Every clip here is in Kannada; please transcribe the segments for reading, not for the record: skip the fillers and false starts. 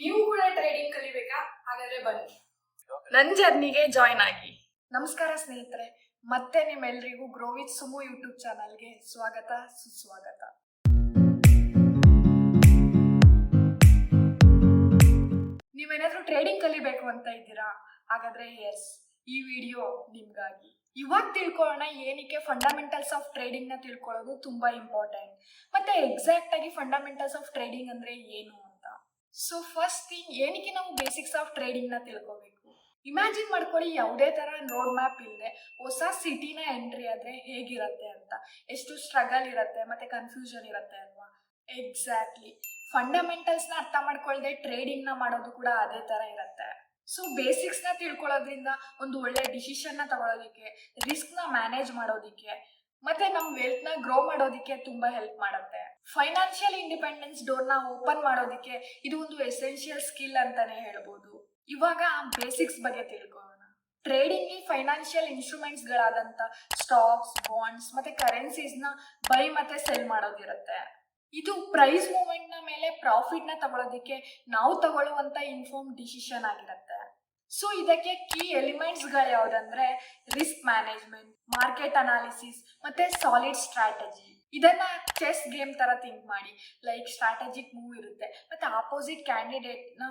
ನೀವು ಕೂಡ ಟ್ರೇಡಿಂಗ್ ಕಲಿಬೇಕಾ? ಹಾಗಾದ್ರೆ ಬನ್ನಿ, ನನ್ನ ಜರ್ನಿಗೆ ಜಾಯ್ನ್ ಆಗಿ. ನಮಸ್ಕಾರ ಸ್ನೇಹಿತರೆ, ಮತ್ತೆ ನಿಮ್ಮೆಲ್ಲರಿಗೂ ಗ್ರೋ ವಿತ್ ಸುಮು ಯೂಟ್ಯೂಬ್ ಚಾನಲ್ಗೆ ಸ್ವಾಗತ ಸುಸ್ವಾಗತ. ನೀವೇನಾದ್ರೂ ಟ್ರೇಡಿಂಗ್ ಕಲಿಬೇಕು ಅಂತ ಇದ್ದೀರಾ? ಹಾಗಾದ್ರೆ ಎಸ್, ಈ ವಿಡಿಯೋ ನಿಮ್ಗಾಗಿ. ಇವಾಗ ತಿಳ್ಕೊಳ್ಳೋಣ ಏನಕ್ಕೆ ಫಂಡಮೆಂಟಲ್ಸ್ ಆಫ್ ಟ್ರೇಡಿಂಗ್ ನ ತಿಳ್ಕೊಳ್ಳೋದು ತುಂಬಾ ಇಂಪಾರ್ಟೆಂಟ್, ಮತ್ತೆ ಎಕ್ಸಾಕ್ಟ್ ಆಗಿ ಫಂಡಮೆಂಟಲ್ಸ್ ಆಫ್ ಟ್ರೇಡಿಂಗ್ ಅಂದ್ರೆ ಏನು ಅಂತ. ಸೊ ಫಸ್ಟ್ ಥಿಂಗ್, ಏನಕ್ಕೆ ನಾವು ಬೇಸಿಕ್ಸ್ ಆಫ್ ಟ್ರೇಡಿಂಗ್ ನ ತಿಳ್ಕೋಬೇಕು. ಇಮ್ಯಾಜಿನ್ ಮಾಡ್ಕೊಳ್ಳಿ, ಯಾವುದೇ ತರ ರೋಡ್ ಮ್ಯಾಪ್ ಇಲ್ಲದೆ ಹೊಸ ಸಿಟಿನ ಎಂಟ್ರಿ ಆದ್ರೆ ಹೇಗಿರತ್ತೆ ಅಂತ. ಎಷ್ಟು ಸ್ಟ್ರಗಲ್ ಇರುತ್ತೆ, ಮತ್ತೆ ಕನ್ಫ್ಯೂಷನ್ ಇರುತ್ತೆ ಅಲ್ವಾ? ಎಕ್ಸಾಕ್ಟ್ಲಿ, ಫಂಡಮೆಂಟಲ್ಸ್ ನ ಅರ್ಥ ಮಾಡ್ಕೊಳ್ಳದೆ ಟ್ರೇಡಿಂಗ್ ನ ಮಾಡೋದು ಕೂಡ ಅದೇ ತರ ಇರುತ್ತೆ. ಸೊ ಬೇಸಿಕ್ಸ್ ನ ತಿಳ್ಕೊಳ್ಳೋದ್ರಿಂದ ಒಂದು ಒಳ್ಳೆ ಡಿಸಿಷನ್ ನ ತಗೊಳ್ಳೋದಿಕ್ಕೆ, ರಿಸ್ಕ್ ನ ಮ್ಯಾನೇಜ್ ಮಾಡೋದಿಕ್ಕೆ, ಮತ್ತೆ ನಮ್ ವೆಲ್ತ್ ನ ಗ್ರೋ ಮಾಡೋದಿಕ್ಕೆ ತುಂಬಾ ಹೆಲ್ಪ್ ಮಾಡುತ್ತೆ. ಫೈನಾನ್ಷಿಯಲ್ ಇಂಡಿಪೆಂಡೆನ್ಸ್ ಡೋರ್ ನ ಓಪನ್ ಮಾಡೋದಿಕ್ಕೆ ಇದು ಒಂದು ಎಸೆನ್ಷಿಯಲ್ ಸ್ಕಿಲ್ ಅಂತಾನೆ ಹೇಳ್ಬೋದು. ಇವಾಗ ಬೇಸಿಕ್ಸ್ ಬಗ್ಗೆ ತಿಳ್ಕೊಳ್ಳೋಣ. ಟ್ರೇಡಿಂಗ್ ಗೆ ಫೈನಾನ್ಷಿಯಲ್ ಇನ್ಸ್ಟ್ರೂಮೆಂಟ್ಸ್ ಗಳಾದಂತ ಸ್ಟಾಕ್ಸ್, ಬಾಂಡ್ಸ್ ಮತ್ತೆ ಕರೆನ್ಸೀಸ್ ನ ಬೈ ಮತ್ತೆ ಸೆಲ್ ಮಾಡೋದಿರುತ್ತೆ. ಇದು ಪ್ರೈಸ್ ಮೂವ್ಮೆಂಟ್ ನ ಮೇಲೆ ಪ್ರಾಫಿಟ್ ನ ತಗೊಳ್ಳೋದಿಕ್ಕೆ ನಾವು ತಗೊಳ್ಳುವಂತ ಇನ್ಫಾರ್ಮ್ ಡಿಸಿಷನ್ ಆಗಿರುತ್ತೆ. ಸೊ ಇದಕ್ಕೆ ಕೀ ಎಲಿಮೆಂಟ್ಸ್ ಗಳು ಯಾವ್ದಂದ್ರೆ ರಿಸ್ಕ್ ಮ್ಯಾನೇಜ್ಮೆಂಟ್, ಮಾರ್ಕೆಟ್ ಅನಾಲಿಸಿಸ್ ಮತ್ತೆ ಸಾಲಿಡ್ ಸ್ಟ್ರಾಟಜಿ. ಇದನ್ನ ಚೆಸ್ ಗೇಮ್ ತರ ಥಿಂಕ್ ಮಾಡಿ. ಲೈಕ್ ಸ್ಟ್ರಾಟಜಿಕ್ ಮೂವ್ ಇರುತ್ತೆ, ಮತ್ತೆ ಆಪೋಸಿಟ್ ಕ್ಯಾಂಡಿಡೇಟ್ ನ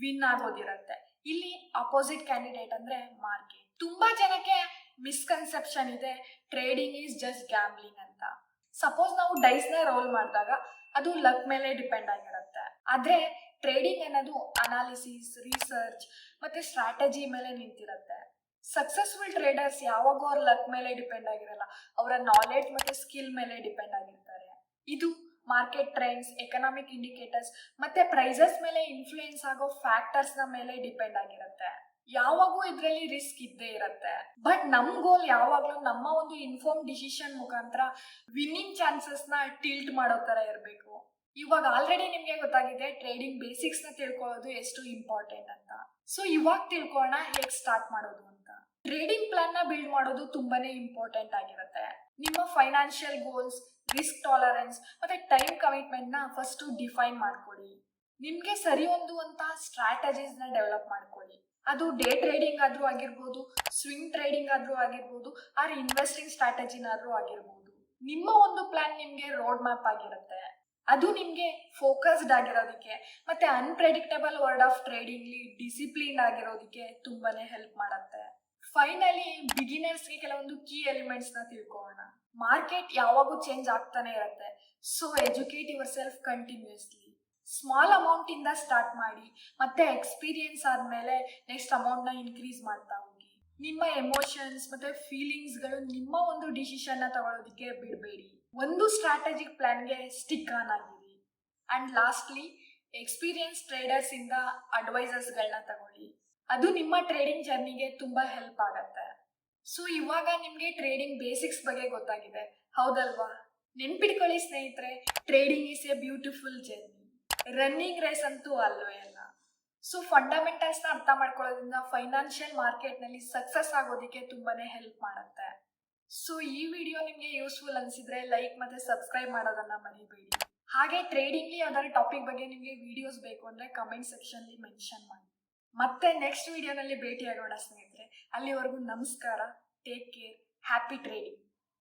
ವಿನ್ ಆಗೋದಿರುತ್ತೆ. ಇಲ್ಲಿ ಆಪೋಸಿಟ್ ಕ್ಯಾಂಡಿಡೇಟ್ ಅಂದ್ರೆ ಮಾರ್ಕೆಟ್. ತುಂಬಾ ಜನಕ್ಕೆ ಮಿಸ್ಕನ್ಸೆಪ್ಷನ್ ಇದೆ, ಟ್ರೇಡಿಂಗ್ ಈಸ್ ಜಸ್ಟ್ ಗ್ಯಾಮ್ಲಿಂಗ್ ಅಂತ. ಸಪೋಸ್ ನಾವು ಡೈಸ್ ನ ರೋಲ್ ಮಾಡಿದಾಗ ಅದು ಲಕ್ ಮೇಲೆ ಡಿಪೆಂಡ್ ಆಗಿರುತ್ತೆ. ಆದ್ರೆ ಟ್ರೇಡಿಂಗ್ ಅನ್ನೋದು ಅನಾಲಿಸಿಸ್, ರಿಸರ್ಚ್ ಮತ್ತೆ ಸ್ಟ್ರಾಟಜಿ ಮೇಲೆ ನಿಂತಿರುತ್ತೆ. ಸಕ್ಸಸ್ಫುಲ್ ಟ್ರೇಡರ್ಸ್ ಯಾವಾಗೂ ಅವ್ರ ಲಕ್ ಮೇಲೆ ಡಿಪೆಂಡ್ ಆಗಿರಲ್ಲ, ಅವರ ನಾಲೆಡ್ಜ್ ಮತ್ತೆ ಸ್ಕಿಲ್ ಮೇಲೆ ಡಿಪೆಂಡ್ ಆಗಿರ್ತಾರೆ. ಇದು ಮಾರ್ಕೆಟ್ ಟ್ರೆಂಡ್ಸ್, ಎಕನಾಮಿಕ್ ಇಂಡಿಕೇಟರ್ಸ್ ಮತ್ತೆ ಪ್ರೈಸಸ್ ಮೇಲೆ ಇನ್ಫ್ಲೂಯೆನ್ಸ್ ಆಗೋ ಫ್ಯಾಕ್ಟರ್ಸ್ ನ ಮೇಲೆ ಡಿಪೆಂಡ್ ಆಗಿರುತ್ತೆ. ಯಾವಾಗೂ ಇದರಲ್ಲಿ ರಿಸ್ಕ್ ಇದ್ದೇ ಇರುತ್ತೆ. ಬಟ್ ನಮ್ ಗೋಲ್ ಯಾವಾಗ್ಲೂ ನಮ್ಮ ಒಂದು ಇನ್ಫಾರ್ಮ್ ಡಿಸಿಷನ್ ಮುಖಾಂತರ ವಿನ್ನಿಂಗ್ ಚಾನ್ಸಸ್ ನ ಟಿಲ್ಟ್ ಮಾಡೋ ತರ ಇರಬೇಕು. ಇವಾಗ ಆಲ್ರೆಡಿ ನಿಮ್ಗೆ ಗೊತ್ತಾಗಿದೆ ಟ್ರೇಡಿಂಗ್ ಬೇಸಿಕ್ಸ್ ನ ತಿಳ್ಕೊಳ್ಳೋದು ಎಷ್ಟು ಇಂಪಾರ್ಟೆಂಟ್ ಅಂತ. ಸೊ ಇವಾಗ ತಿಳ್ಕೊಳ್ಳೋಣ ಹೇಗೆ ಸ್ಟಾರ್ಟ್ ಮಾಡೋದು ಅಂತ. ಟ್ರೇಡಿಂಗ್ ಪ್ಲಾನ್ ನ ಬಿಲ್ಡ್ ಮಾಡೋದು ತುಂಬಾನೇ ಇಂಪಾರ್ಟೆಂಟ್ ಆಗಿರುತ್ತೆ. ನಿಮ್ಮ ಫೈನಾನ್ಷಿಯಲ್ ಗೋಲ್ಸ್, ರಿಸ್ಕ್ ಟಾಲರೆನ್ಸ್ ಮತ್ತೆ ಟೈಮ್ ಕಮಿಟ್ಮೆಂಟ್ ನ ಫಸ್ಟ್ ಡಿಫೈನ್ ಮಾಡ್ಕೊಳ್ಳಿ. ನಿಮ್ಗೆ ಸರಿ ಹೊಂದುವಂತ ಸ್ಟ್ರಾಟಜೀಸ್ ನ ಡೆವಲಪ್ ಮಾಡ್ಕೊಳ್ಳಿ. ಅದು ಡೇ ಟ್ರೇಡಿಂಗ್ ಆದ್ರೂ ಆಗಿರ್ಬೋದು, ಸ್ವಿಂಗ್ ಟ್ರೇಡಿಂಗ್ ಆದ್ರೂ ಆಗಿರ್ಬೋದು, ಆರ್ ಇನ್ವೆಸ್ಟಿಂಗ್ ಸ್ಟ್ರಾಟಜಿನಾದ್ರೂ ಆಗಿರ್ಬೋದು. ನಿಮ್ಮ ಒಂದು ಪ್ಲಾನ್ ನಿಮ್ಗೆ ರೋಡ್ ಮ್ಯಾಪ್ ಆಗಿರುತ್ತೆ. ಅದು ನಿಮ್ಗೆ ಫೋಕಸ್ಡ್ ಆಗಿರೋದಿಕ್ಕೆ ಮತ್ತೆ unpredictable world of trading discipline ಆಗಿರೋದಿಕ್ಕೆ ತುಂಬಾನೇ ಹೆಲ್ಪ್ ಮಾಡುತ್ತೆ. ಫೈನಲಿ ಬಿಗಿನರ್ಸ್ಗೆ ಕೆಲವೊಂದು ಕೀ ಎಲಿಮೆಂಟ್ಸ್ ನ ತಿಳ್ಕೊಳ್ಳೋಣ. ಮಾರ್ಕೆಟ್ ಯಾವಾಗೂ ಚೇಂಜ್ ಆಗ್ತಾನೆ ಇರುತ್ತೆ. So educate your self continuously. Small amount ಇಂದ ಸ್ಟಾರ್ಟ್ ಮಾಡಿ, ಮತ್ತೆ ಎಕ್ಸ್ಪೀರಿಯನ್ಸ್ ಆದ್ಮೇಲೆ ನೆಕ್ಸ್ಟ್ ಅಮೌಂಟ್ ನ ಇನ್ಕ್ರೀಸ್ ಮಾಡ್ತಾ ಹೋಗಿ. ನಿಮ್ಮ ಎಮೋಷನ್ಸ್ ಮತ್ತೆ ಫೀಲಿಂಗ್ಸ್ ಗಳು ನಿಮ್ಮ ಒಂದು ಡಿಸಿಷನ್ ನ ತಗೊಳ್ಳೋದಿಕ್ಕೆ ಬಿಡಬೇಡಿ. ಒಂದು ಸ್ಟ್ರಾಟಜಿಕ್ ಪ್ಲಾನ್ಗೆ ಸ್ಟಿಕ್ ಆನ್ ಆಗಿರಿ. ಅಂಡ್ ಲಾಸ್ಟ್ಲಿ, ಎಕ್ಸ್ಪೀರಿಯನ್ಸ್ ಟ್ರೇಡರ್ಸ್ ಇಂದ ಅಡ್ವೈಸರ್ಸ್ ಗಳನ್ನ ತಗೊಳ್ಳಿ. ಅದು ನಿಮ್ಮ ಟ್ರೇಡಿಂಗ್ ಜರ್ನಿಗೆ ತುಂಬಾ ಹೆಲ್ಪ್ ಆಗತ್ತೆ. ಸೊ ಇವಾಗ ನಿಮ್ಗೆ ಟ್ರೇಡಿಂಗ್ ಬೇಸಿಕ್ಸ್ ಬಗ್ಗೆ ಗೊತ್ತಾಗಿದೆ, ಹೌದಲ್ವಾ? ನೆನ್ಪಿಟ್ಕೊಳ್ಳಿ ಸ್ನೇಹಿತರೆ, trading is a beautiful journey, running race ಅಂತೂ ಅಲ್ವೇ ಅಲ್ಲ. ಸೊ ಫಂಡಮೆಂಟಲ್ಸ್ ನ ಅರ್ಥ ಮಾಡ್ಕೊಳ್ಳೋದ್ರಿಂದ ಫೈನಾನ್ಷಿಯಲ್ ಮಾರ್ಕೆಟ್ ನಲ್ಲಿ ಸಕ್ಸಸ್ ಆಗೋದಿಕ್ಕೆ ತುಂಬಾನೇ ಹೆಲ್ಪ್ ಮಾಡುತ್ತೆ. ಸೊ ಈ ವಿಡಿಯೋ ನಿಮ್ಗೆ ಯೂಸ್ಫುಲ್ ಅನ್ಸಿದ್ರೆ ಲೈಕ್ ಮತ್ತೆ ಸಬ್ಸ್ಕ್ರೈಬ್ ಮಾಡೋದನ್ನ ಮರಿಬೇಡಿ. ಹಾಗೆ ಟ್ರೇಡಿಂಗ್ ಯಾವ್ದಾದ್ರು ಟಾಪಿಕ್ ಬಗ್ಗೆ ನಿಮ್ಗೆ ವಿಡಿಯೋಸ್ ಬೇಕು ಅಂದ್ರೆ ಕಮೆಂಟ್ ಸೆಕ್ಷನ್ ಮೆನ್ಷನ್ ಮಾಡಿ. ಮತ್ತೆ ನೆಕ್ಸ್ಟ್ ವಿಡಿಯೋನಲ್ಲಿ ಭೇಟಿ ಆಗೋಣ ಸ್ನೇಹಿತರೆ. ಅಲ್ಲಿವರೆಗೂ ನಮಸ್ಕಾರ, ಟೇಕ್ ಕೇರ್, ಹ್ಯಾಪಿ ಟ್ರೇಡಿಂಗ್.